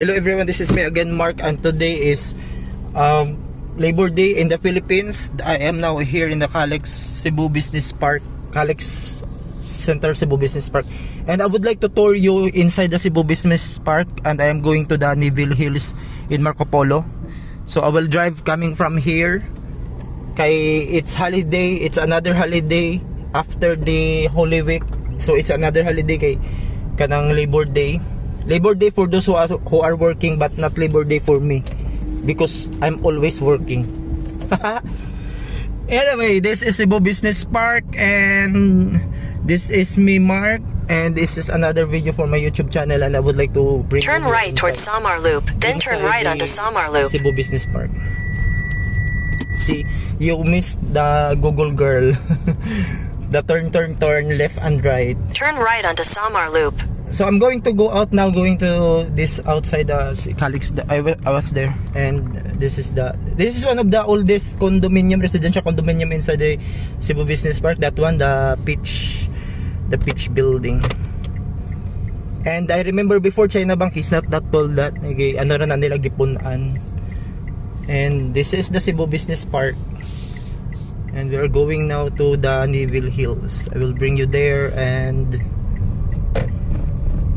Hello everyone, this is me again, Mark, and today is Labor Day in the Philippines. I am now here in the Calex Cebu Business Park, Calex Center Cebu Business Park, and I would like to tour you inside the Cebu Business Park. And I am going to the Neville Hills in Marco Polo. So I will drive coming from here. Kay it's holiday, it's another holiday after the Holy Week. So it's another holiday kay kanang Labor Day. Labor Day for those who are working, but not Labor Day for me because I'm always working. Anyway, this is Cebu Business Park, and this is me, Mark, and this is another video for my YouTube channel, and I would like to bring turn right towards Samar Loop, then turn right onto Samar Loop. Cebu Business Park. See, you missed the Google girl. The turn left and right. Turn right onto Samar Loop. So I'm going to go out now, going to this outside Calex. I was there, and this is one of the oldest residential condominium inside the Cebu Business Park. That one, the Peach building. And I remember before China Bank is not that tall, that ano ra na nila gipunan. And this is the Cebu Business Park, and we are going now to the Neville Hills. I will bring you there and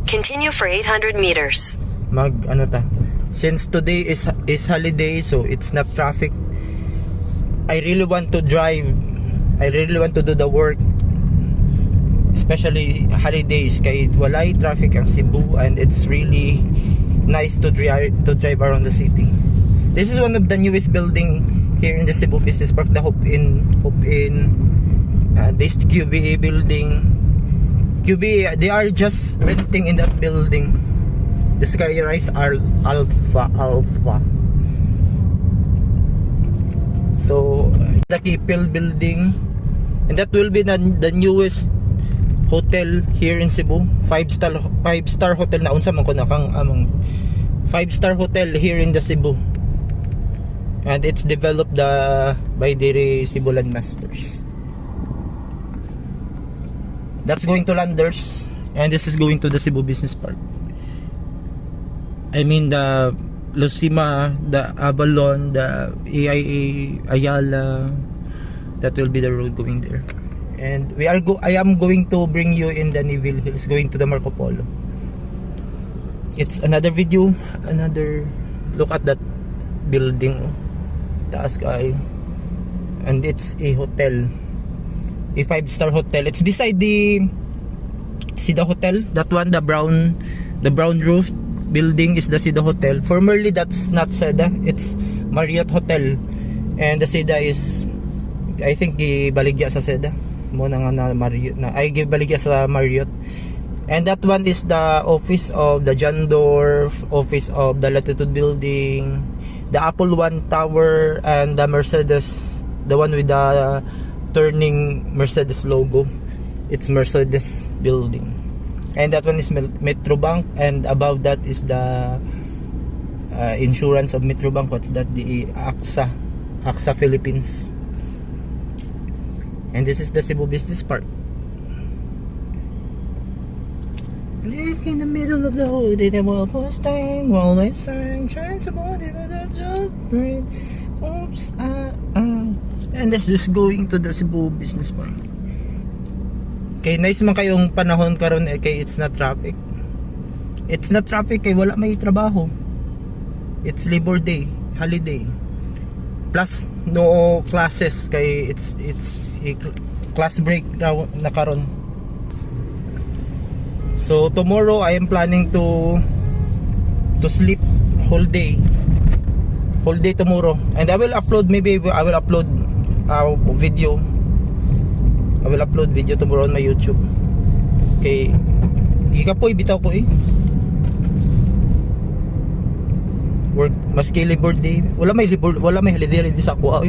continue for 800 meters. Since today is holiday, so it's not traffic. I really want to drive. I really want to do the work, especially holidays kay walay traffic ang Cebu, and it's really nice to drive around the city. This is one of the newest building here in the Cebu Business Park, the Hope in this QBA building. QBA, they are just renting in that building. The Skyrise are Alpha. So the Kipil building, and that will be the newest hotel here in Cebu. 5-star hotel na unsa man ko na kang among 5-star hotel here in the Cebu. And it's developed by the Cebu Land Masters. That's going to Landers, and this is going to the Cebu Business Park. I mean the Lucima, the Avalon, the AIA, Ayala. That will be the road going there. And I am going to bring you in the Neville Hills, going to the Marco Polo. It's another video, another look at that building, taas kay, and it's a hotel. A 5-star hotel. It's beside the Sida Hotel. That one, the brown roof building is the Sida Hotel. Formerly that's not Seda, it's Marriott Hotel. And the Sida is, I think, gibaligya sa Seda. Mo na nga na Marriott na ay gibaligya sa Marriott. And that one is the office of the John Dorf, office of the Latitude building, the Apple One Tower, and the Mercedes, the one with the turning Mercedes logo. It's Mercedes building, and that one is Metrobank, and above that is the insurance of Metrobank. What's that? The AXA Philippines. And this is the Cebu Business Park. Live in the middle of the hood in a wall Mustang, always sang transport in a jolt brain. Oops, and this is going to the Cebu Business Park. Okay, nice man kayong panahon karon kay it's not traffic. It's not traffic kay wala may trabaho. It's Labor Day, holiday. Plus no classes kay it's a class break na karon. So tomorrow I am planning to sleep whole day tomorrow, and I will upload video. I will upload video tomorrow on my YouTube. Okay, ikapoy bitaw ko work maski Labor Day. Wala may holiday rin sa ako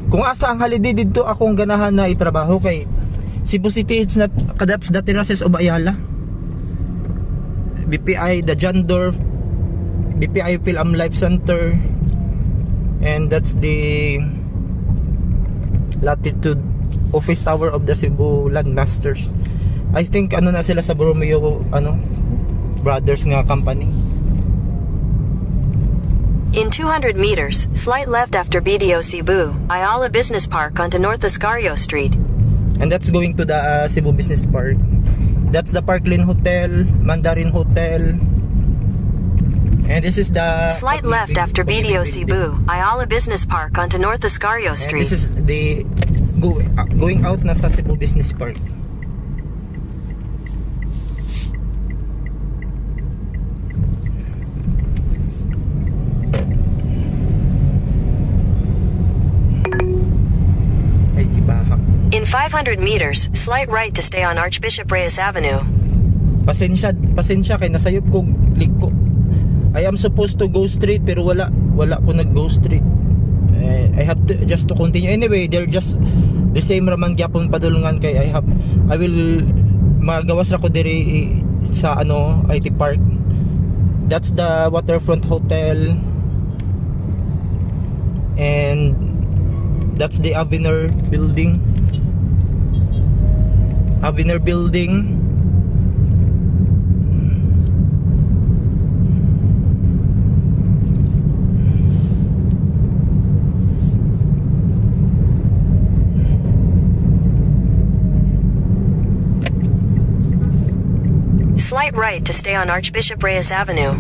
Kung asa ang holiday dito akong ganahan na itrabaho kay Cebu City, it's not, that's the terraces of Ayala, BPI, the John Dorf, BPI Film Life Center, and that's the Latitude office tower of the Cebu Land Masters. I think ano na sila sa Borromeo Brothers nga company. In 200 meters, slight left after BDO Cebu, Ayala Business Park onto North Oscario Street. And that's going to the Cebu Business Park. That's the Parkland Hotel, Mandarin Hotel. And this is the Slight left after BDO Cebu, Ayala Business Park onto North Oscario And Street. this is the going out na sa Cebu Business Park. Ay, ibahak. In 500 meters, slight right to stay on Archbishop Reyes Avenue. Pasensya kay nasayop ko liko. I am supposed to go straight pero wala ko nag-go straight. I have to just to continue. Anyway, they're just the same ramang gyapon padulungan kay I will magawas ra ko diri sa IT Park. That's the Waterfront Hotel. And that's the Avenir building. Avenir building. Slight right to stay on Archbishop Reyes Avenue.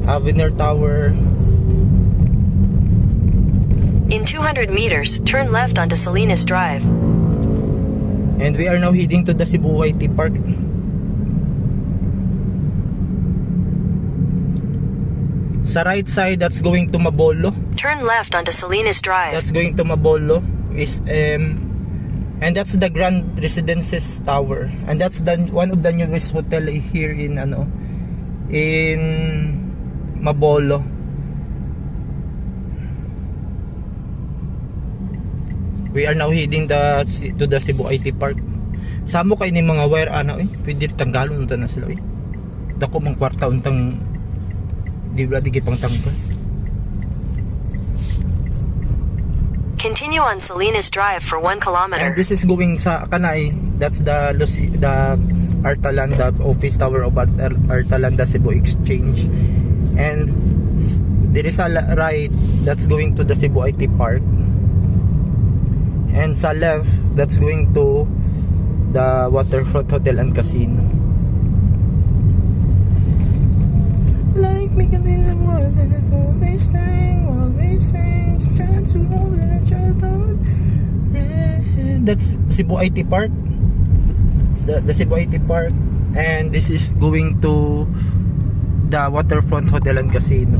Avenir Tower. In 200 meters, turn left onto Salinas Drive. And we are now heading to the Cebu IT Park. Sa right side, that's going to Mabolo. Turn left onto Salinas Drive. That's going to Mabolo. And that's the Grand Residences Tower. And that's one of the newest hotel here in Mabolo. We are now heading to the Cebu IT Park. Samo kay ni mga wire pwede tanggalon na sila dako mang kwarta untang di pang tanggal. Continue on Salinas Drive for 1 kilometer. And this is going sa Kanay. That's the Artalanda office tower of Artalanda Cebu Exchange. And there is a right that's going to the Cebu IT Park. And sa left, that's going to the Waterfront Hotel and Casino. Like me kanina more than a always saying, trying to open a childhood. That's Cebu IT Park. It's the Cebu IT Park. And this is going to the Waterfront Hotel and Casino.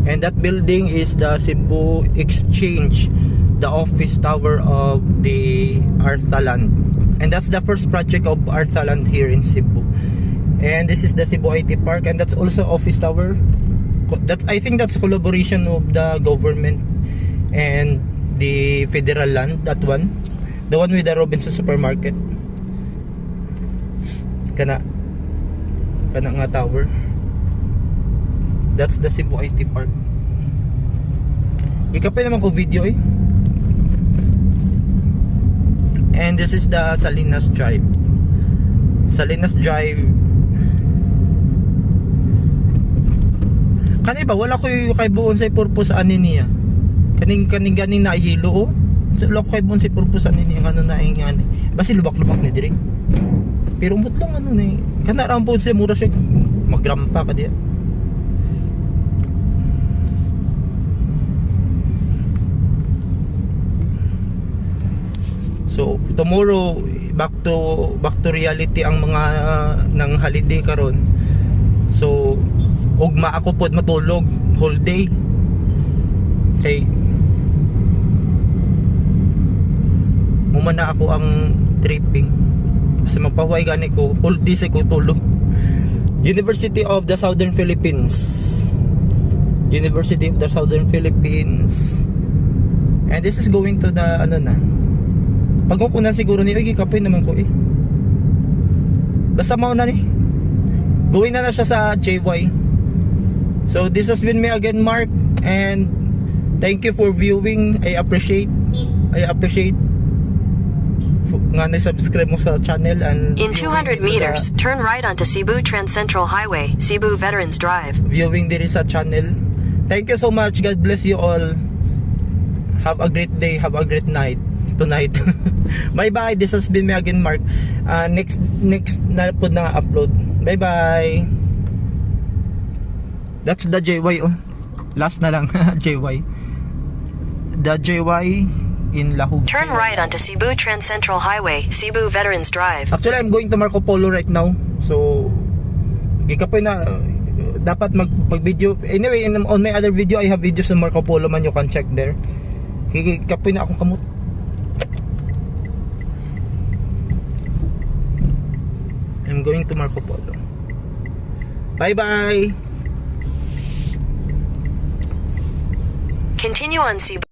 And that building is the Cebu Exchange, the office tower of the Artaland. And that's the first project of Artaland here in Cebu. And this is the Cebu IT Park, and that's also office tower. I think that's collaboration of the government and the federal land. That one, the one with the Robinson Supermarket. Kana nga tower. That's the Cebu IT Park. Ikapay naman ko video And this is the Salinas Drive. Salinas Drive. Kanay ba wala ko kay buon sa purpose ani niya. Kaning ganin na hilo wala ko kay buon sa purpose ani niya na ingani. Basi lubak-lubak ni dire. Pero mut lang ni. Kana ra po sa mura siya magrampa ka diya. So tomorrow back to reality ang mga ng holiday karon. So ugma ako pod matulog whole day. Okay. Mumana ako ang tripping. Kasi magpahuay gani ko whole day sa ko tulog. University of the Southern Philippines. University of the Southern Philippines. And this is going to the pag ko na siguro ni kapoy naman ko basta mao na ni going na siya sa JY. So this has been me again, Mark, and thank you for viewing. I appreciate nga na-subscribe mo sa channel and In 200 meters, turn right onto Cebu Trans Central Highway, Cebu Veterans Drive. viewing diri sa channel. Thank you so much. God bless you all. Have a great day. Have a great night tonight. Bye bye. This has been me again, Mark. Next na po na upload. Bye bye. That's the JY. Oh. Last na lang. JY. The JY in Lahug. Turn right onto Cebu Trans Central Highway, Cebu Veterans Drive. Actually, I'm going to Marco Polo right now. So, gikapoy na dapat mag-video. Anyway, on my other video, I have videos on Marco Polo man. You can check there. Gikapoy na akong kamot. I'm going to Marco Polo. Bye-bye! Continue on Cebu.